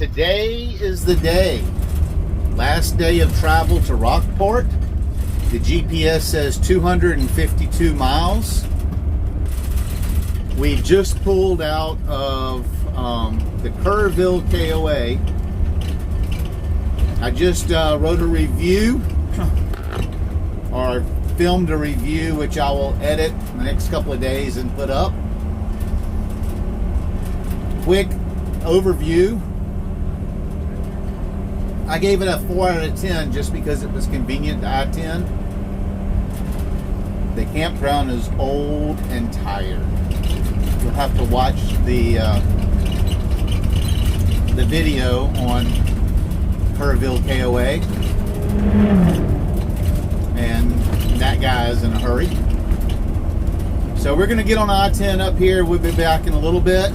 Today is the day. Last day of travel to Rockport. The GPS says 252 miles. We just pulled out of the KOA KOA. I just wrote a review, or filmed a review, which I will edit in the next couple of days and put up. Quick overview. I gave it a 4 out of 10 just because it was convenient to I-10. The campground is old and tired. You'll have to watch the video on KOA KOA, and that guy is in a hurry. So we're going to get on I-10 up here. We'll be back in a little bit.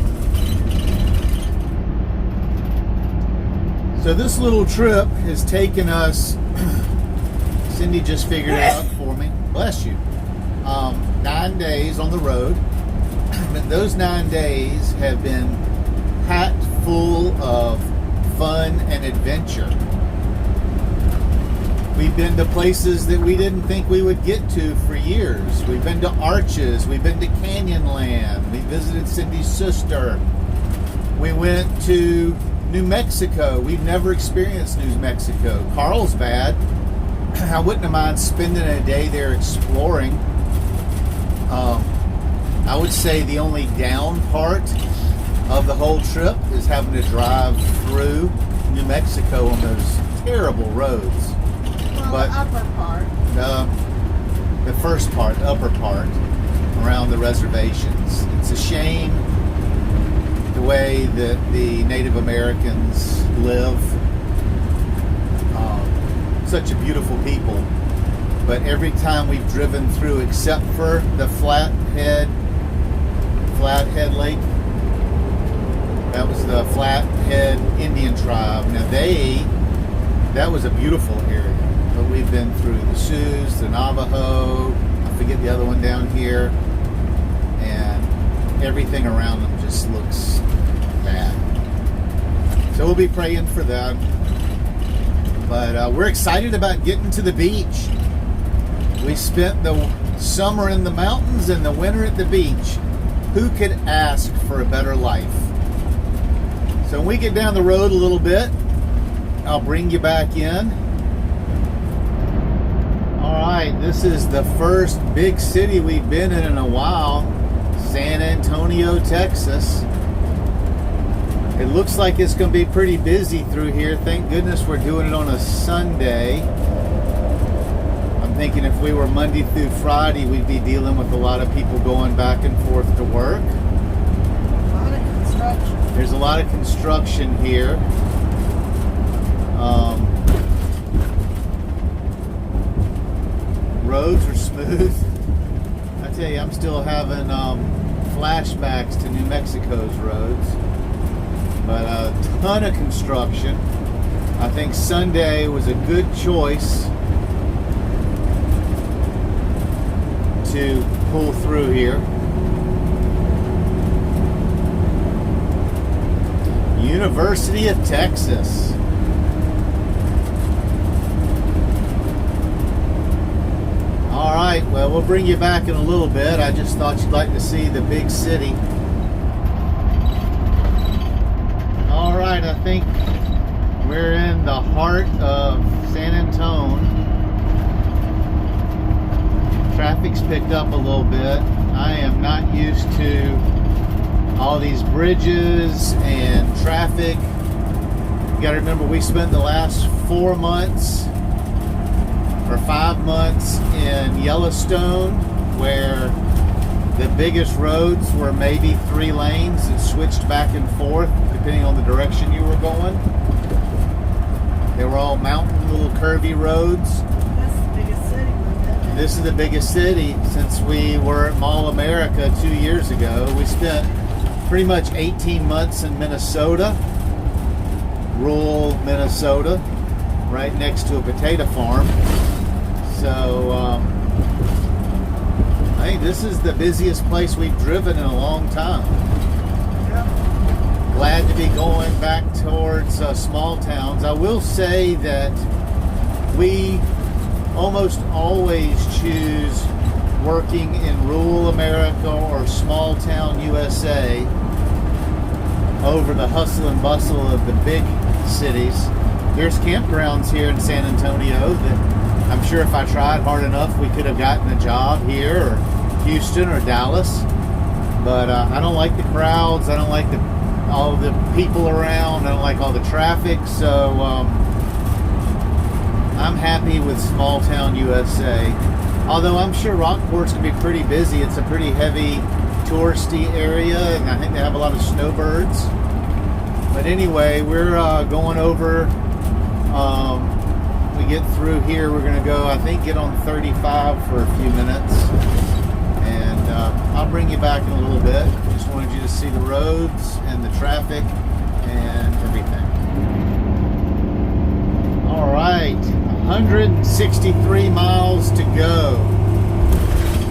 So this little trip has taken us, Cindy just figured it out for me, bless you, 9 days on the road. But those 9 days have been packed full of fun and adventure. We've been to places that we didn't think we would get to for years. We've been to Arches, we've been to Canyonland, we visited Cindy's sister. We went to New Mexico. We've never experienced New Mexico. Carlsbad. I wouldn't have mind spending a day there exploring. I would say the only down part of the whole trip is having to drive through New Mexico on those terrible roads. Well, but the upper part. The first part, the upper part, around the reservations. It's a shame the way that the Native Americans live. Such a beautiful people. But every time we've driven through, except for the Flathead Lake, that was the Flathead Indian tribe. Now that was a beautiful area. But we've been through the Sioux, the Navajo, I forget the other one down here, and everything around them just looks bad. So we'll be praying for them. But we're excited about getting to the beach. We spent the summer in the mountains and the winter at the beach. Who could ask for a better life? So when we get down the road a little bit, I'll bring you back in. Alright, this is the first big city we've been in a while. San Antonio, Texas. It looks like it's going to be pretty busy through here. Thank goodness we're doing it on a Sunday. I'm thinking if we were Monday through Friday, we'd be dealing with a lot of people going back and forth to work. A lot of construction. There's a lot of construction here. Roads are smooth. I tell you, I'm still having flashbacks to New Mexico's roads. But a ton of construction. I think Sunday was a good choice to pull through here. University of Texas. Alright, well, we'll bring you back in a little bit. I just thought you'd like to see the big city. Alright, I think we're in the heart of San Antonio. Traffic's picked up a little bit. I am not used to all these bridges and traffic. You gotta remember, we spent the last 4 months or 5 months in Yellowstone, where the biggest roads were maybe 3 lanes and switched back and forth depending on the direction you were going. They were all mountain, little curvy roads. That's the biggest city we've been in. This is the biggest city since we were at Mall America 2 years ago. We spent pretty much 18 months in Minnesota, rural Minnesota, right next to a potato farm. So I think this is the busiest place we've driven in a long time. Yep. glad to be going back towards small towns. I will say that we almost always choose working in rural America or small town USA over the hustle and bustle of the big cities. There's campgrounds here in San Antonio that I'm sure if I tried hard enough we could have gotten a job here, or Houston or Dallas. But I don't like the crowds. I don't like all the people around. I don't like all the traffic. So I'm happy with small town USA. Although I'm sure Rockport's going to be pretty busy. It's a pretty heavy touristy area, and I think they have a lot of snowbirds. But anyway, we're going over. We get through here. We're going to go, I think, get on 35 for a few minutes. And I'll bring you back in a little bit. Just wanted you to see the roads and the traffic and everything. All right, 163 miles to go.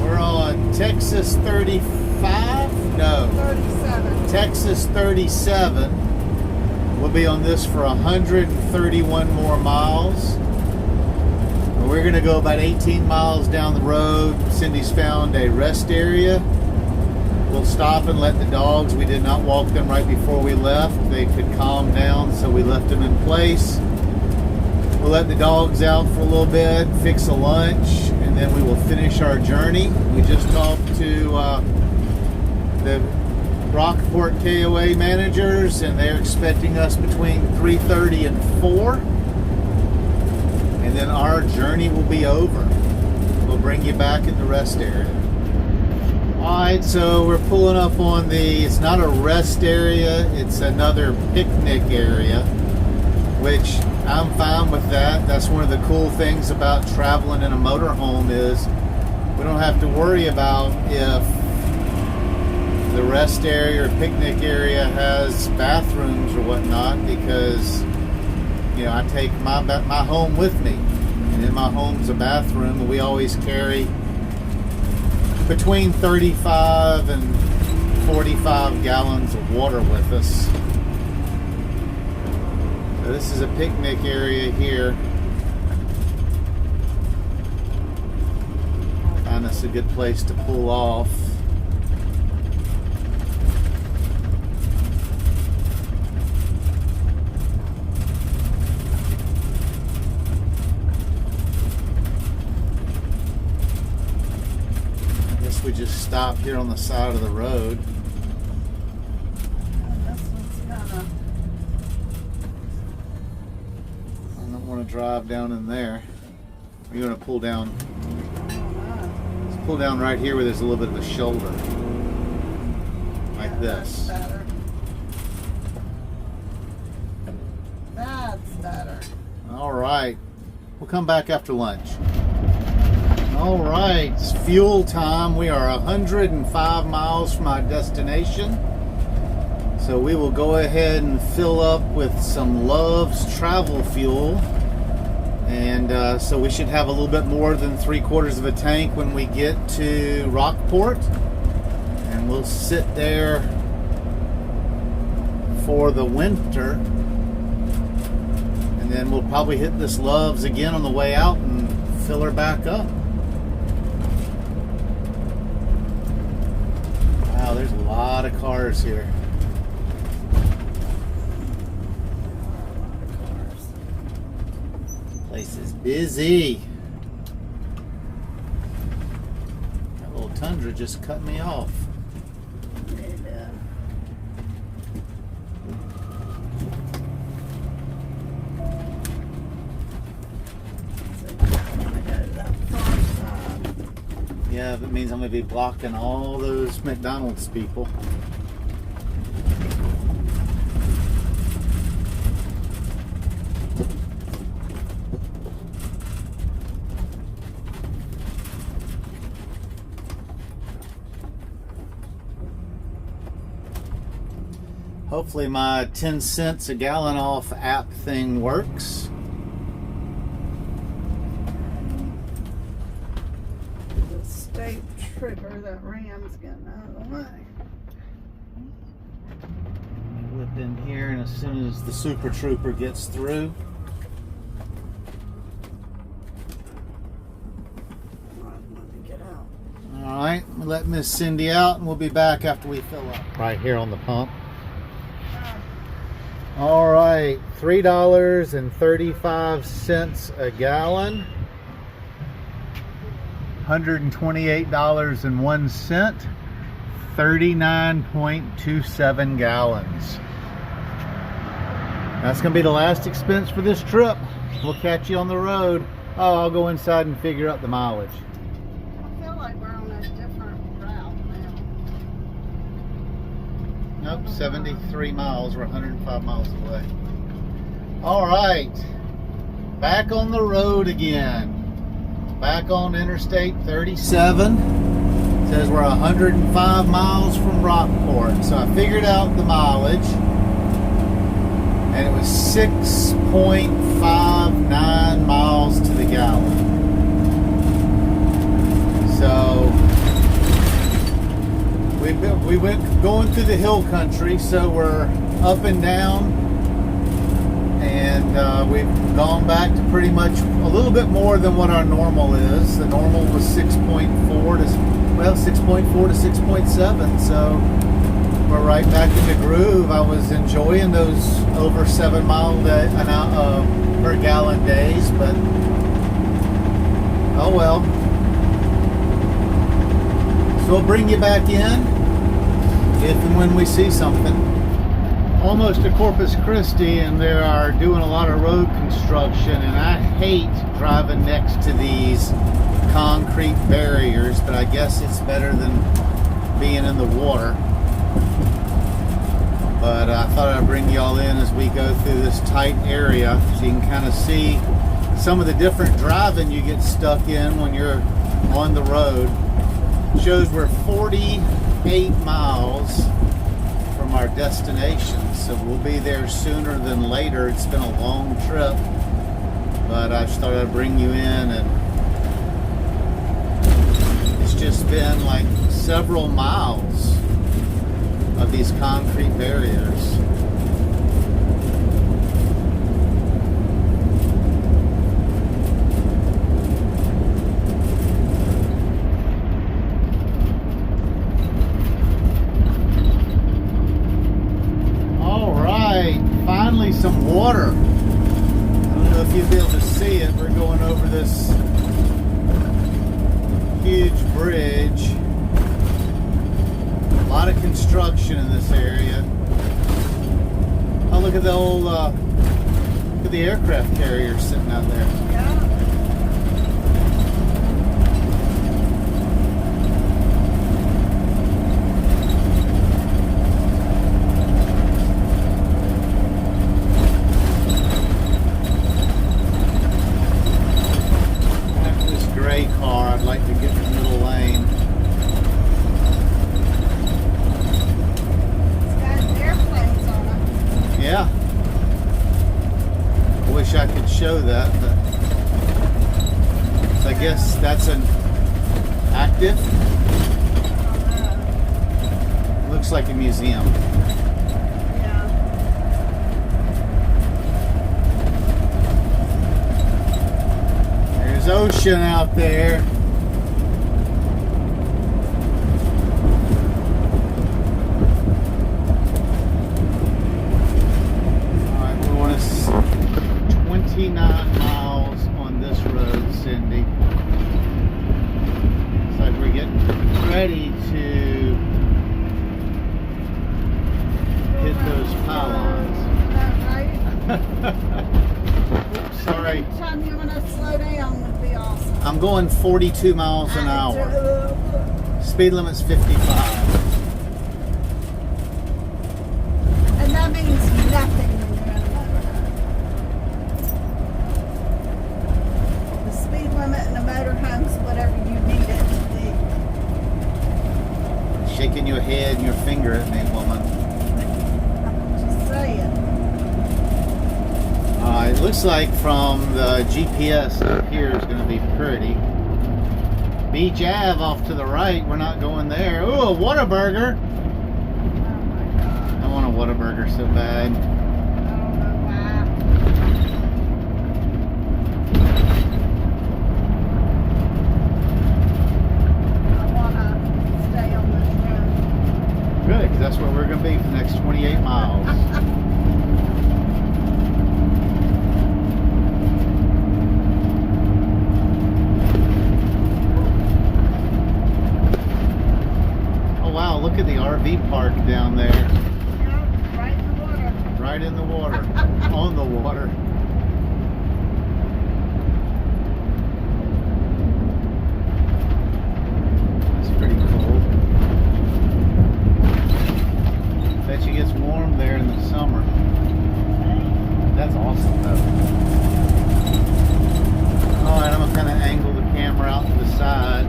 We're on Texas 35? No. 37. Texas 37. We'll be on this for 131 more miles. We're going to go about 18 miles down the road. Cindy's found a rest area. We'll stop and let the dogs, we did not walk them right before we left. They could calm down, so we left them in place. We'll let the dogs out for a little bit, fix a lunch, and then we will finish our journey. We just talked to the Rockport KOA managers, and they're expecting us between 3:30 and 4. And then our journey will be over. We'll bring you back at the rest area. Alright, so we're pulling up on it's not a rest area, it's another picnic area, which I'm fine with that. That's one of the cool things about traveling in a motorhome is we don't have to worry about if the rest area or picnic area has bathrooms or whatnot, because you know, I take my home with me, and in my home's a bathroom, and we always carry between 35 and 45 gallons of water with us. So this is a picnic area here. Find us a good place to pull off. We just stop here on the side of the road. This one's kinda... I don't want to drive down in there. Are you going to pull down? Let's pull down right here where there's a little bit of a shoulder. Like Yeah, this. That's better. That's better. All right. We'll come back after lunch. All right, it's fuel time. We are 105 miles from our destination. So we will go ahead and fill up with some Love's travel fuel. And so we should have a little bit more than 3/4 of a tank when we get to Rockport. And we'll sit there for the winter. And then we'll probably hit this Love's again on the way out and fill her back up. Wow, there's a lot of cars here. Place is busy. That little Tundra just cut me off. Yeah. Yeah, that means I'm going to be blocking all those McDonald's people. Hopefully my 10 cents a gallon off app thing works. The state trooper that Ram's getting out of the way. Whip stopped in here, and as soon as the Super Trooper gets through. Let me get out. All right, we'll let Miss Cindy out, and we'll be back after we fill up. Right here on the pump. All right, $3.35 a gallon. $128.01. 39.27 gallons. That's gonna be the last expense for this trip. We'll catch you on the road. Oh, I'll go inside and figure out the mileage. I feel like we're on a different route now. Nope, 73 miles. We're 105 miles away. All right, back on the road again. Back on Interstate 37. Says we're 105 miles from Rockport. So I figured out the mileage, and it was 6.59 miles to the gallon. So we went going through the hill country, so we're up and down, and we've gone back to pretty much a little bit more than what our normal is. The normal was 6.4 to 6.7, so we're right back in the groove. I was enjoying those over 7 mile per gallon days, but oh well. So we'll bring you back in if and when we see something. Almost to Corpus Christi, and they are doing a lot of road construction, and I hate driving next to these concrete barriers, but I guess it's better than being in the water. But I thought I'd bring y'all in as we go through this tight area so you can kind of see some of the different driving you get stuck in when you're on the road. It shows we're 48 miles from our destination, so we'll be there sooner than later. It's been a long trip, but I just thought I'd bring you in, and just been like several miles of these concrete barriers. All right, finally some water. I don't know if you'll be able to see it. We're going over this huge bridge. A lot of construction in this area. Oh, look at the old, look at the aircraft carrier sitting out there. Yeah. Car, I'd like to get in the middle lane. It's got airplanes on it. Yeah. I wish I could show that, but so I guess that's an active. Looks like a museum. Yeah. There's ocean out there. Alright, we want to 29 miles on this road, Cindy. It's like we're getting ready to hit those pylons. Is that right? Oops, sorry. Anytime you want to slow down would be awesome. I'm going 42 miles an hour. Speed limit's 55. And that means nothing when you're in a motorhome. The speed limit in a motorhome's whatever you need it to be. Shaking your head and your finger at me, woman. Just saying. It looks like from the GPS up here is going to be pretty. Beach Ave off to the right. We're not going there. Ooh, a Whataburger. Oh my God. I want a Whataburger so bad. I don't know why. I want to stay on this road. Good, because that's where we're going to be for the next 28 miles. Oh wow, look at the RV park down there. Yeah, right in the water. Right in the water. On the water. That's pretty cool. Bet you gets warm there in the summer. That's awesome though. Alright, I'm gonna kind of angle the camera out to the side.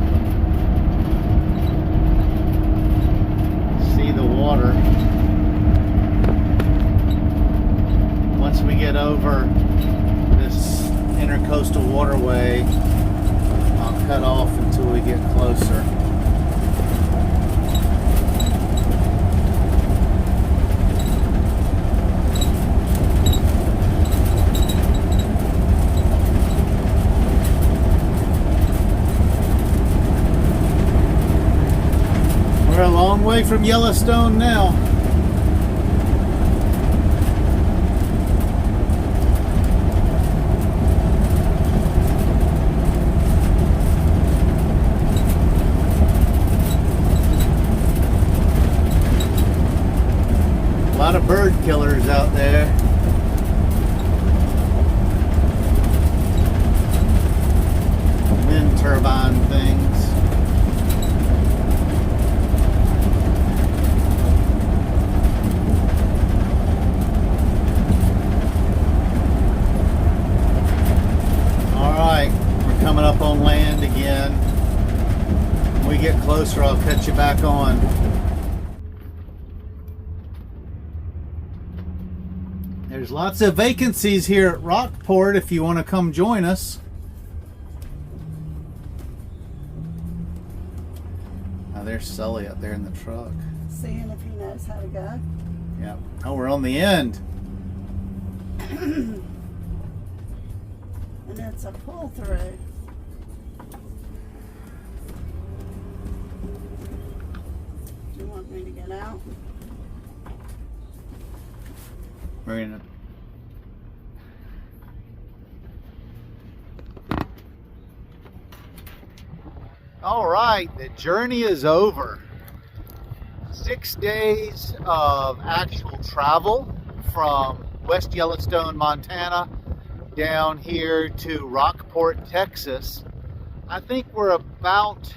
See the water. Once we get over this intercoastal waterway, I'll cut off until we get closer. We're a long way from Yellowstone now. A lot of bird killers out there. Wind turbine things. Alright, we're coming up on land again. When we get closer, I'll cut you back on. There's lots of vacancies here at Rockport if you want to come join us. Now there's Sully up there in the truck. Seeing if he knows how to go. Yeah. Oh, we're on the end. And it's a pull through. Do you want me to get out? We're gonna. All right, the journey is over. 6 days of actual travel from West Yellowstone, Montana, down here to Rockport, Texas. I think we're about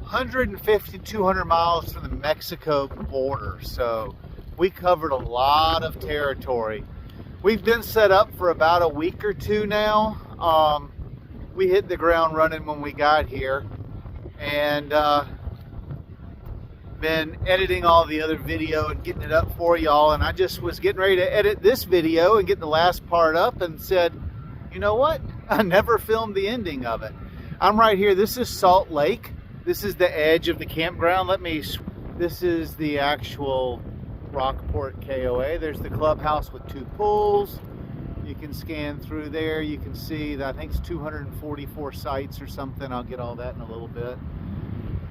150, 200 miles from the Mexico border. So we covered a lot of territory. We've been set up for about a week or two now. We hit the ground running when we got here, and been editing all the other video and getting it up for y'all. And I just was getting ready to edit this video and get the last part up and said, you know what? I never filmed the ending of it. I'm right here. This is Salt Lake. This is the edge of the campground. This is the actual Rockport KOA. There's the clubhouse with 2 pools. You can scan through there. You can see that I think it's 244 sites or something. I'll get all that in a little bit.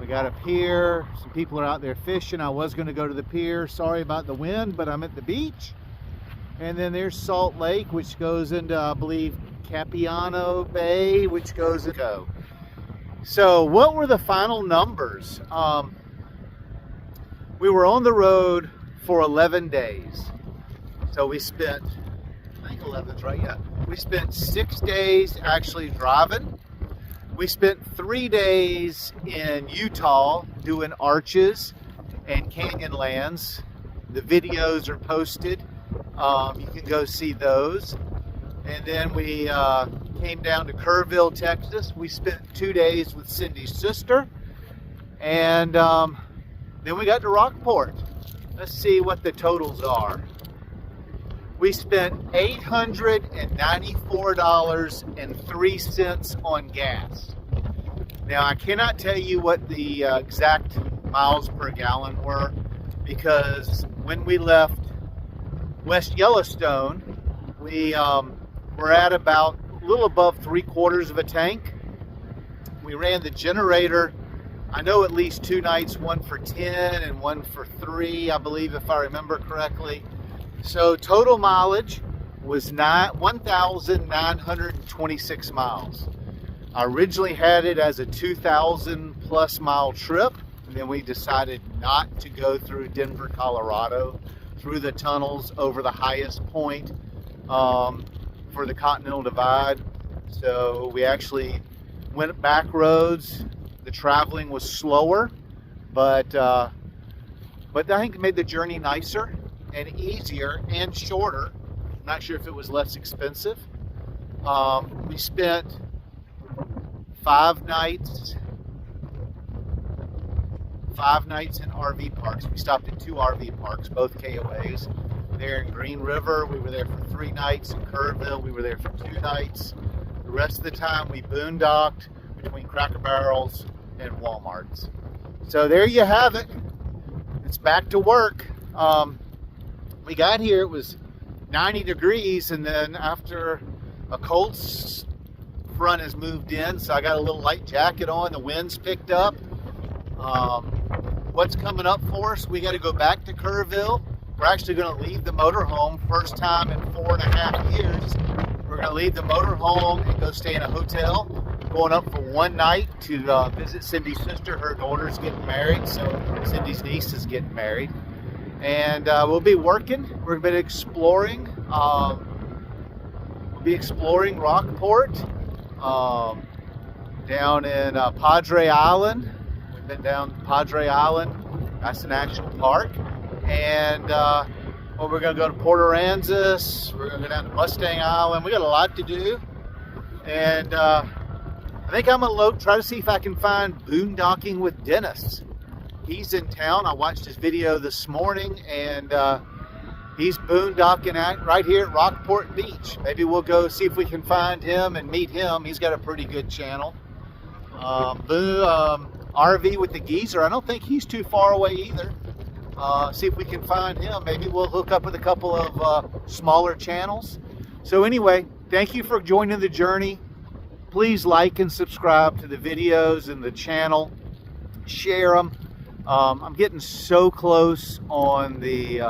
We got a pier. Some people are out there fishing. I was going to go to the pier. Sorry about the wind, but I'm at the beach. And then there's Salt Lake, which goes into, I believe, Capiano Bay, which goes into. So what were the final numbers? We were on the road for 11 days. So we spent, I think 11's right, yeah. We spent 6 days actually driving. We spent 3 days in Utah doing arches and Canyonlands. The videos are posted. You can go see those. And then we came down to Kerrville, Texas. We spent 2 days with Cindy's sister. And then we got to Rockport. Let's see what the totals are. We spent $894.03 on gas. Now, I cannot tell you what the exact miles per gallon were, because when we left West Yellowstone, we were at about a little above 3/4 of a tank. We ran the generator, I know at least 2 nights, one for 10 and one for 3, I believe, if I remember correctly. So total mileage was 1,926 miles. I originally had it as a 2,000 plus mile trip, and then we decided not to go through Denver, Colorado, through the tunnels over the highest point for the Continental Divide. So we actually went back roads. The traveling was slower, but I think it made the journey nicer and easier and shorter. I'm not sure if it was less expensive. We spent 5 nights in RV parks. We stopped at 2 RV parks, both KOAs. There in Green River, we were there for 3 nights. In Kerrville, we were there for 2 nights. The rest of the time, we boondocked between Cracker Barrels and Walmarts. So there you have it. It's back to work. We got here, it was 90 degrees, and then after a cold front has moved in, so I got a little light jacket on. The wind's picked up. What's coming up for us? We got to go back to Kerrville. We're actually going to leave the motorhome, first time in 4.5 years. We're going to leave the motorhome and go stay in a hotel. Going up for 1 night to visit Cindy's sister. Her daughter's getting married, so Cindy's niece is getting married. And we'll be working. We're going to be exploring. We'll be exploring Rockport, down in Padre Island. We've been down Padre Island. That's a national park. And we're going to go to Port Aransas. We're going to go down to Mustang Island. We got a lot to do. And I think I'm going to try to see if I can find boondocking with Dennis. He's in town. I watched his video this morning, and he's boondocking right here at Rockport Beach. Maybe we'll go see if we can find him and meet him. He's got a pretty good channel. RV with the Geezer. I don't think he's too far away either. See if we can find him. Maybe we'll hook up with a couple of smaller channels. So anyway, thank you for joining the journey. Please like and subscribe to the videos and the channel. Share them. I'm getting so close on the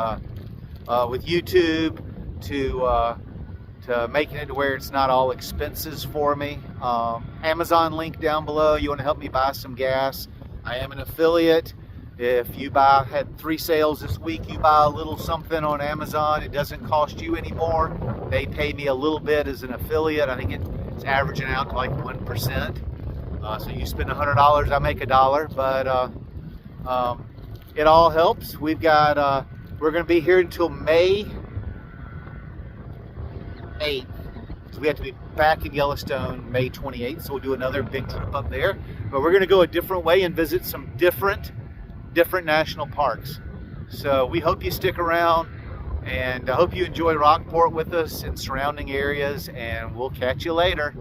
with YouTube to making it to where it's not all expenses for me. Amazon link down below. You want to help me buy some gas? I am an affiliate. If you had 3 sales this week, you buy a little something on Amazon. It doesn't cost you anymore. They pay me a little bit as an affiliate. I think it's averaging out to like 1%. So you spend $100, I make $1. But it all helps. We're going to be here until May 8th. So we have to be back in Yellowstone May 28th. So we'll do another big trip up there. But we're going to go a different way and visit some different national parks. So we hope you stick around, and I hope you enjoy Rockport with us and surrounding areas, and we'll catch you later.